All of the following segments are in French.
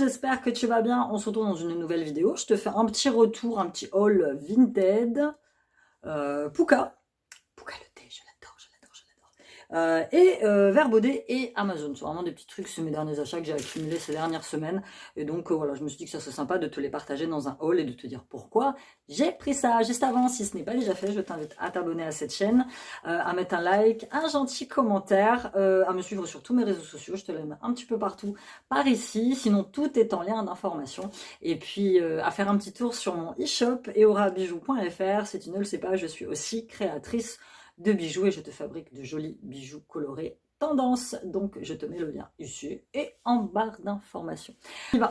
j'espère que tu vas bien. On se retrouve dans une nouvelle vidéo. Je te fais un petit retour, un petit haul Vinted. Puka. Puka le thé, je l'adore, je l'adore, je l'adore. Verbaudet et Amazon. C'est vraiment des petits trucs, c'est mes derniers achats que j'ai accumulés ces dernières semaines. Et donc voilà, je me suis dit que ça serait sympa de te les partager dans un haul et de te dire pourquoi j'ai pris ça. Juste avant, si ce n'est pas déjà fait, je t'invite à t'abonner à cette chaîne, à mettre un like, un gentil commentaire, à me suivre sur tous mes réseaux sociaux. Je te les mets un petit peu partout par ici. Sinon, tout est en lien d'information. Et puis, à faire un petit tour sur mon e-shop eorabijou.fr. Si tu ne le sais pas, je suis aussi créatrice de bijoux et je te fabrique de jolis bijoux colorés tendance. Donc je te mets le lien ici et en barre d'informations.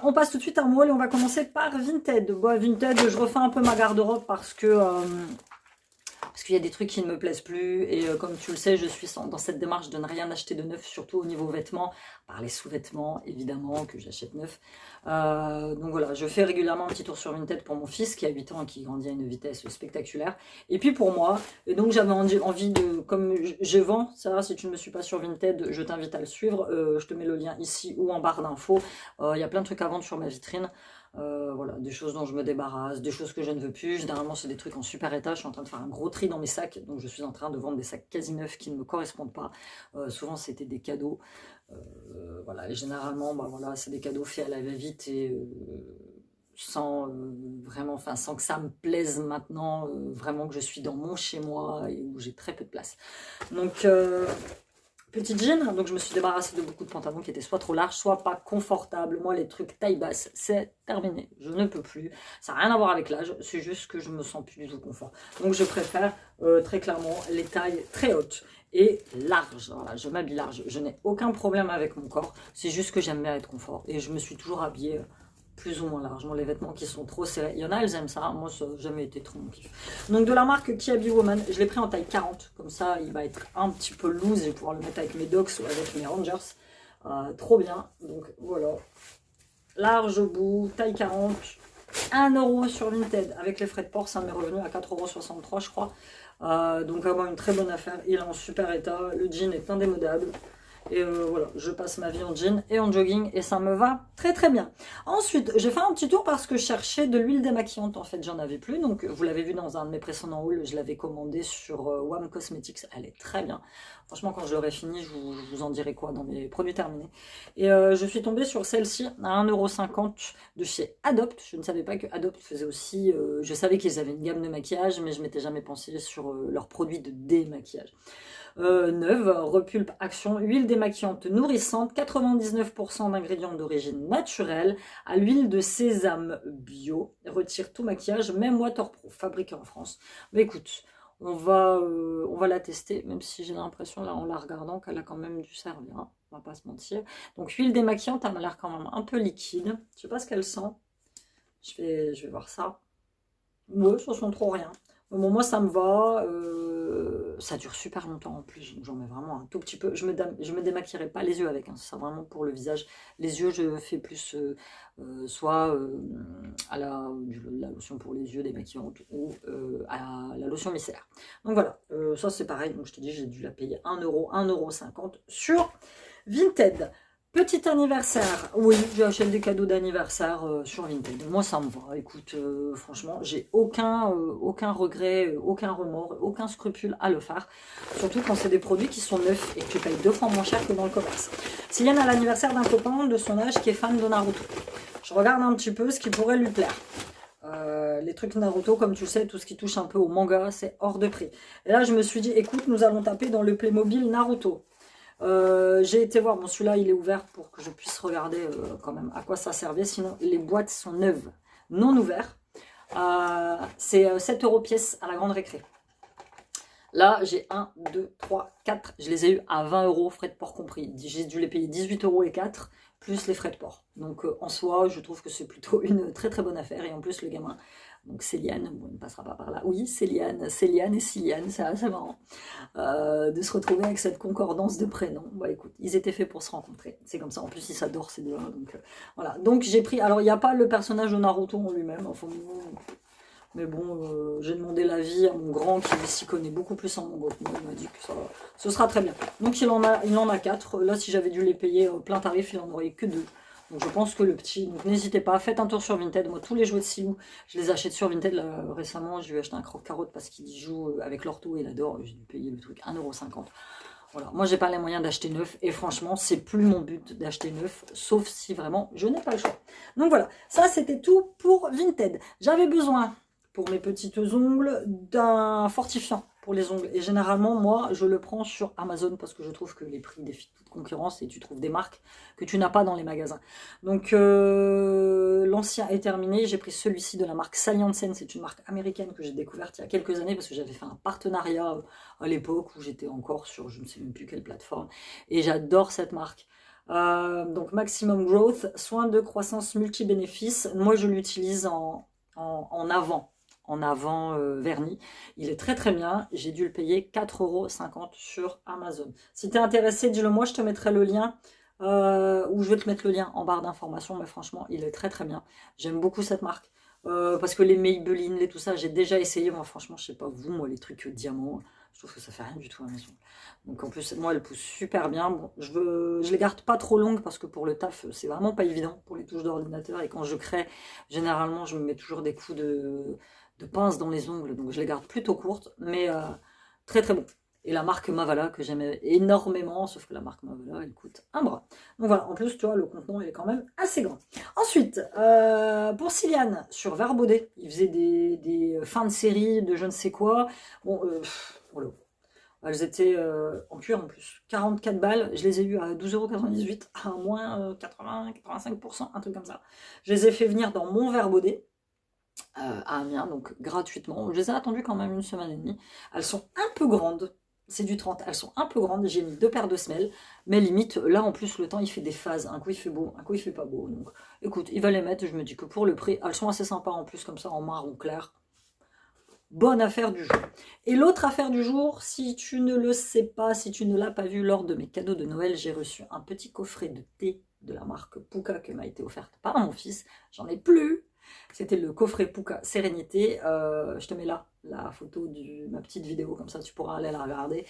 On passe tout de suite à un haul et on va commencer par Vinted. Bon, Vinted, je refais un peu ma garde-robe parce qu'il y a des trucs qui ne me plaisent plus et comme tu le sais, je suis dans cette démarche de ne rien acheter de neuf, surtout au niveau vêtements, par les sous-vêtements évidemment que j'achète neuf. Donc voilà, je fais régulièrement un petit tour sur Vinted pour mon fils qui a 8 ans et qui grandit à une vitesse spectaculaire. Et puis pour moi, et donc j'avais envie de, comme je vends, ça, si tu ne me suis pas sur Vinted, je t'invite à le suivre. Je te mets le lien ici ou en barre d'infos. Il y a plein de trucs à vendre sur ma vitrine. Voilà, des choses dont je me débarrasse, des choses que je ne veux plus. Généralement, c'est des trucs en super état. Je suis en train de faire un gros tri dans mes sacs, donc je suis en train de vendre des sacs quasi neufs qui ne me correspondent pas. Souvent, c'était des cadeaux. Voilà, et généralement, bah, voilà, c'est des cadeaux faits à la va-vite et sans vraiment, enfin, sans que ça me plaise maintenant, vraiment que je suis dans mon chez-moi et où j'ai très peu de place. Donc petit jean, donc je me suis débarrassée de beaucoup de pantalons qui étaient soit trop larges, soit pas confortables. Moi, les trucs taille basse, c'est terminé. Je ne peux plus. Ça n'a rien à voir avec l'âge, c'est juste que je me sens plus du tout confort. Donc je préfère très clairement les tailles très hautes et larges. Voilà, je m'habille large. Je n'ai aucun problème avec mon corps. C'est juste que j'aime bien être confort. Et je me suis toujours habillée plus ou moins largement, les vêtements qui sont trop serrés. Il y en a, elles aiment ça. Moi, ça n'a jamais été trop mon kiff. Donc, de la marque Kiabi Woman, je l'ai pris en taille 40. Comme ça, il va être un petit peu loose. Je vais pouvoir le mettre avec mes Docs ou avec mes Rangers. Trop bien. Donc, voilà. Large au bout, taille 40. 1 € sur Vinted. Avec les frais de port, ça m'est revenu à 4,63 € je crois. Donc, vraiment une très bonne affaire. Il est en super état. Le jean est indémodable. Et voilà, je passe ma vie en jean et en jogging et ça me va très très bien. Ensuite, j'ai fait un petit tour parce que je cherchais de l'huile démaquillante. En fait, j'en avais plus. Donc, vous l'avez vu dans un de mes précédents hauls, je l'avais commandé sur WAM Cosmetics. Elle est très bien. Franchement, quand je l'aurai fini, je vous en dirai quoi dans mes produits terminés. Et je suis tombée sur celle-ci à 1,50 € de chez Adopt. Je ne savais pas que Adopt faisait aussi... je savais qu'ils avaient une gamme de maquillage, mais je m'étais jamais pensée sur leurs produits de démaquillage. Neuve, Repulpe Action, huile démaquillante nourrissante, 99% d'ingrédients d'origine naturelle, à l'huile de sésame bio, retire tout maquillage, même waterproof, fabriqué en France. Mais écoute, on va la tester, même si j'ai l'impression, là, en la regardant, qu'elle a quand même dû servir, hein, on va pas se mentir. Donc, huile démaquillante, elle m'a l'air quand même un peu liquide. Je sais pas ce qu'elle sent. Je vais voir ça. Ouais, ça sent trop rien. Bon, moi, ça me va. Ça dure super longtemps en plus. Donc, j'en mets vraiment un tout petit peu. Je me démaquillerai pas les yeux avec. Hein, c'est ça vraiment pour le visage. Les yeux, je fais plus soit à la lotion pour les yeux démaquillante ou à la lotion micellaire. Donc voilà, ça c'est pareil. Donc je te dis, j'ai dû la payer 1 €, 1,50 € sur Vinted. Petit anniversaire, oui, j'achète des cadeaux d'anniversaire sur Vinted. Moi, ça me va. Écoute, franchement, j'ai aucun regret, aucun remords, aucun scrupule à le faire. Surtout quand c'est des produits qui sont neufs et que tu payes 2 fois moins cher que dans le commerce. Céline a l'anniversaire d'un copain de son âge qui est fan de Naruto. Je regarde un petit peu ce qui pourrait lui plaire. Les trucs Naruto, comme tu le sais, tout ce qui touche un peu au manga, c'est hors de prix. Et là, je me suis dit, écoute, nous allons taper dans le Playmobil Naruto. J'ai été voir, bon celui-là il est ouvert pour que je puisse regarder quand même à quoi ça servait, sinon les boîtes sont neuves, non ouvertes. C'est 7 € pièce à la grande récré. Là j'ai 1, 2, 3, 4, je les ai eu à 20 €, frais de port compris. J'ai dû les payer 18 € les 4, plus les frais de port. Donc en soi je trouve que c'est plutôt une très très bonne affaire. Et en plus le gamin, donc Céliane, bon il ne passera pas par là, oui Céliane et Céliane, c'est assez marrant de se retrouver avec cette concordance de prénoms. Bah écoute, ils étaient faits pour se rencontrer, c'est comme ça, en plus ils s'adorent ces deux-là, donc voilà. Donc j'ai pris, alors il n'y a pas le personnage de Naruto en lui-même, enfin, mais bon, j'ai demandé l'avis à mon grand qui s'y connaît beaucoup plus en manga que moi, il m'a dit que ça, ce sera très bien. Donc il en a 4, là si j'avais dû les payer plein tarif, il en aurait que 2. Donc je pense que le petit, donc n'hésitez pas, faites un tour sur Vinted. Moi, tous les jouets de Silou, je les achète sur Vinted. Là, récemment, je lui ai acheté un croque-carotte parce qu'il y joue avec l'ortho et il adore. J'ai dû payer le truc 1,50 €. Voilà, moi j'ai pas les moyens d'acheter neuf et franchement c'est plus mon but d'acheter neuf, sauf si vraiment je n'ai pas le choix. Donc voilà, ça c'était tout pour Vinted. J'avais besoin pour mes petites ongles d'un fortifiant pour les ongles et généralement moi je le prends sur Amazon parce que je trouve que les prix défient toute concurrence et tu trouves des marques que tu n'as pas dans les magasins. Donc l'ancien est terminé, j'ai pris celui-ci de la marque Salient Sen, c'est une marque américaine que j'ai découverte il y a quelques années parce que j'avais fait un partenariat à l'époque où j'étais encore sur je ne sais même plus quelle plateforme et j'adore cette marque. Donc Maximum Growth, soin de croissance multi-bénéfices, moi je l'utilise en avant vernis. Il est très très bien. J'ai dû le payer 4,50 € sur Amazon. Si tu es intéressé, dis-le moi, je te mettrai le lien. Ou je vais te mettre le lien en barre d'informations. Mais franchement, il est très très bien. J'aime beaucoup cette marque. Parce que les Maybelline, les tout ça, j'ai déjà essayé. Moi, franchement, je sais pas vous, moi, les trucs diamants, je trouve que ça fait rien du tout à la maison. Donc en plus, moi, elle pousse super bien. Bon, je les garde pas trop longues parce que pour le taf, c'est vraiment pas évident pour les touches d'ordinateur. Et quand je crée, généralement, je me mets toujours des coups de pince dans les ongles, donc je les garde plutôt courtes, mais très très bon. Et la marque Mavala, que j'aimais énormément, sauf que la marque Mavala, elle coûte un bras. Donc voilà, en plus, tu vois, le contenant, il est quand même assez grand. Ensuite, pour Siliane, sur Verbaudet, il faisait des fins de série de je ne sais quoi. Bon, voilà. Elles étaient en cuir en plus. 44 balles, je les ai eues à 12,98 €, à moins 80-85%, un truc comme ça. Je les ai fait venir dans mon Verbaudet. À Amiens, donc gratuitement. Je les ai attendues quand même 1 semaine et demie. Elles sont un peu grandes, c'est du 30, elles sont un peu grandes, j'ai mis 2 paires de semelles, mais limite, là en plus le temps il fait des phases, un coup il fait beau, un coup il fait pas beau, donc écoute, il va les mettre, je me dis que pour le prix, elles sont assez sympas en plus comme ça en marron clair. Bonne affaire du jour. Et l'autre affaire du jour, si tu ne le sais pas, si tu ne l'as pas vu lors de mes cadeaux de Noël, j'ai reçu un petit coffret de thé de la marque Pouka qui m'a été offerte par mon fils. J'en ai plus. C'était le coffret Pouka Sérénité. Je te mets là la photo de ma petite vidéo, comme ça tu pourras aller la regarder.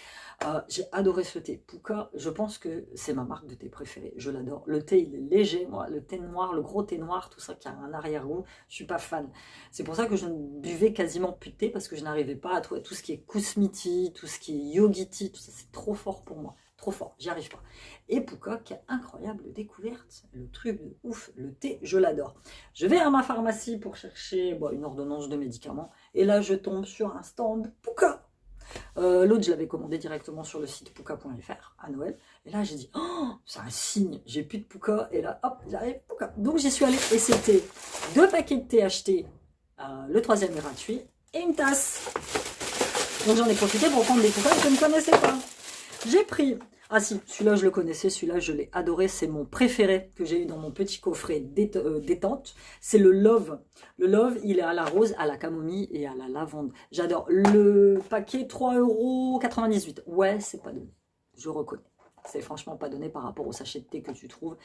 J'ai adoré ce thé Pouka. Je pense que c'est ma marque de thé préférée. Je l'adore. Le thé, il est léger. Moi, le thé noir, le gros thé noir, tout ça qui a un arrière-goût, je suis pas fan. C'est pour ça que je ne buvais quasiment plus de thé parce que je n'arrivais pas à trouver tout ce qui est Kusmiti, tout ce qui est Yogiti, tout ça, c'est trop fort pour moi. Trop fort, j'y arrive pas. Et Pouka, qui a incroyable découverte, le truc de ouf, le thé, je l'adore. Je vais à ma pharmacie pour chercher une ordonnance de médicaments, et là je tombe sur un stand Pouka. L'autre, je l'avais commandé directement sur le site pouka.fr à Noël, et là j'ai dit, oh, c'est un signe, j'ai plus de Pouka, et là, hop, j'arrive, Pouka. Donc j'y suis allée, et c'était 2 paquets de thé achetés, le 3e est gratuit, et une tasse. Donc j'en ai profité pour prendre des Pouka que je ne connaissais pas. J'ai pris, ah si, celui-là je le connaissais, celui-là je l'ai adoré, c'est mon préféré que j'ai eu dans mon petit coffret détente, c'est le Love. Le Love, il est à la rose, à la camomille et à la lavande. J'adore. Le paquet 3,98 €. Ouais, c'est pas donné, je reconnais. C'est franchement pas donné par rapport au sachet de thé que tu trouves.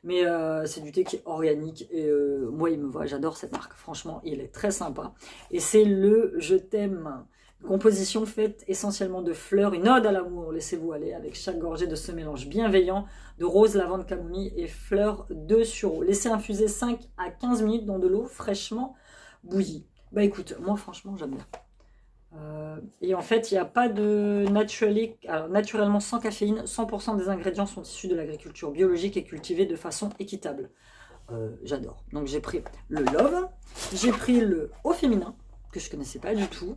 Mais c'est du thé qui est organique. Et moi, il me va. J'adore cette marque. Franchement, il est très sympa. Et c'est le Je t'aime. Composition faite essentiellement de fleurs, une ode à l'amour, laissez-vous aller, avec chaque gorgée de ce mélange bienveillant de rose, lavande, camomille et fleurs de sureau. Laissez infuser 5 à 15 minutes dans de l'eau fraîchement bouillie. Bah écoute, moi franchement j'aime bien. Et en fait, il n'y a pas de naturellement sans caféine, 100% des ingrédients sont issus de l'agriculture biologique et cultivés de façon équitable. J'adore. Donc j'ai pris le Love, j'ai pris le Au Féminin, que je connaissais pas du tout,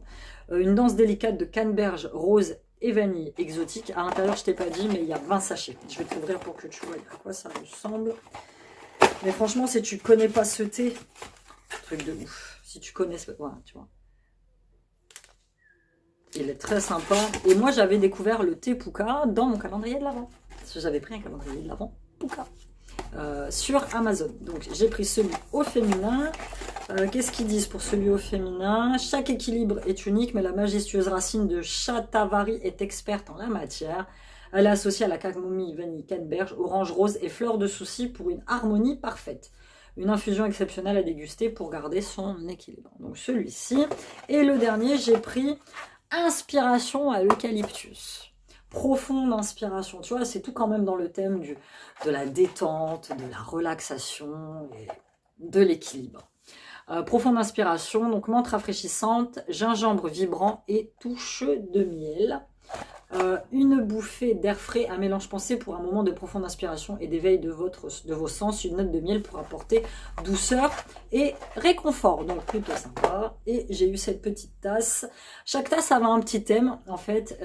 une danse délicate de canneberge rose et vanille exotique. À l'intérieur, je t'ai pas dit, mais il y a 20 sachets. Je vais t'ouvrir pour que tu vois à quoi ça ressemble. Mais franchement, si tu connais pas ce thé, truc de ouf. Si tu connais, voilà, tu vois. Il est très sympa. Et moi, j'avais découvert le thé Pouka dans mon calendrier de l'Avent. Parce que j'avais pris un calendrier de l'Avent Pouka sur Amazon. Donc, j'ai pris celui au féminin. Qu'est-ce qu'ils disent pour celui au féminin? Chaque équilibre est unique, mais la majestueuse racine de Shatavari est experte en la matière. Elle est associée à la camomille, vanille, canneberge, orange rose et fleur de souci pour une harmonie parfaite. Une infusion exceptionnelle à déguster pour garder son équilibre. Donc celui-ci. Et le dernier, j'ai pris Inspiration à l'eucalyptus. profonde inspiration. Tu vois, c'est tout quand même dans le thème de la détente, de la relaxation et de l'équilibre. Profonde inspiration, donc menthe rafraîchissante, gingembre vibrant et touche de miel. Une bouffée d'air frais, un mélange pensé pour un moment de profonde inspiration et d'éveil de vos sens, une note de miel pour apporter douceur et réconfort, donc plutôt sympa. Et j'ai eu cette petite tasse, chaque tasse avait un petit thème, en fait,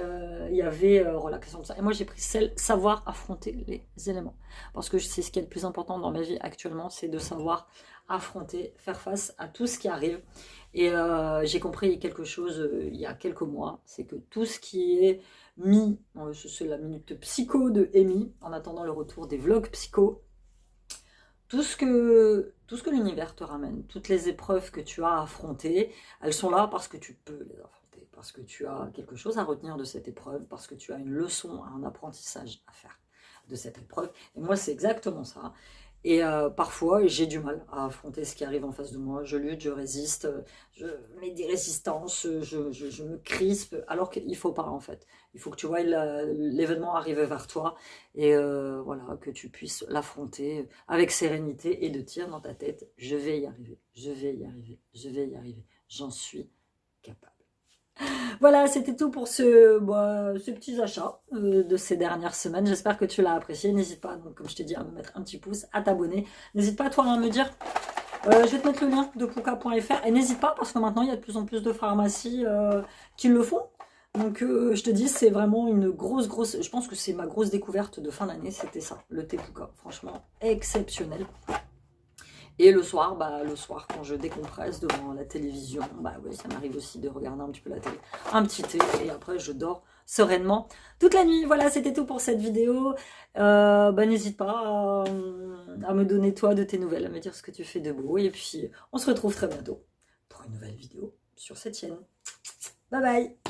il y avait relaxation, et moi j'ai pris celle savoir affronter les éléments, parce que c'est ce qui est le plus important dans ma vie actuellement, c'est de savoir affronter, faire face à tout ce qui arrive. Et j'ai compris quelque chose il y a quelques mois, c'est que tout ce qui est c'est la minute psycho de Amy, en attendant le retour des vlogs psycho, tout ce que l'univers te ramène, toutes les épreuves que tu as à affronter, elles sont là parce que tu peux les affronter, parce que tu as quelque chose à retenir de cette épreuve, parce que tu as une leçon, un apprentissage à faire de cette épreuve. Et moi, c'est exactement ça. Et parfois, j'ai du mal à affronter ce qui arrive en face de moi. Je lutte, je résiste, je mets des résistances, je me crispe, alors qu'il ne faut pas en fait. Il faut que tu vois l'événement arriver vers toi et voilà, que tu puisses l'affronter avec sérénité et de dire dans ta tête, je vais y arriver, je vais y arriver, je vais y arriver, j'en suis capable. Voilà, c'était tout pour ce petit achat de ces dernières semaines. J'espère que tu l'as apprécié. N'hésite pas, donc, comme je t'ai dit, à me mettre un petit pouce, à t'abonner. N'hésite pas, toi, à me dire. Je vais te mettre le lien de puka.fr. Et n'hésite pas, parce que maintenant, il y a de plus en plus de pharmacies qui le font. Donc, je te dis, c'est vraiment une grosse... Je pense que c'est ma grosse découverte de fin d'année. C'était ça, le thé Puka. Franchement, exceptionnel. Et le soir, quand je décompresse devant la télévision, oui, ça m'arrive aussi de regarder un petit peu la télé, un petit thé, et après je dors sereinement toute la nuit. Voilà, c'était tout pour cette vidéo. N'hésite pas à me donner toi de tes nouvelles, à me dire ce que tu fais de beau, et puis on se retrouve très bientôt pour une nouvelle vidéo sur cette chaîne. Bye bye!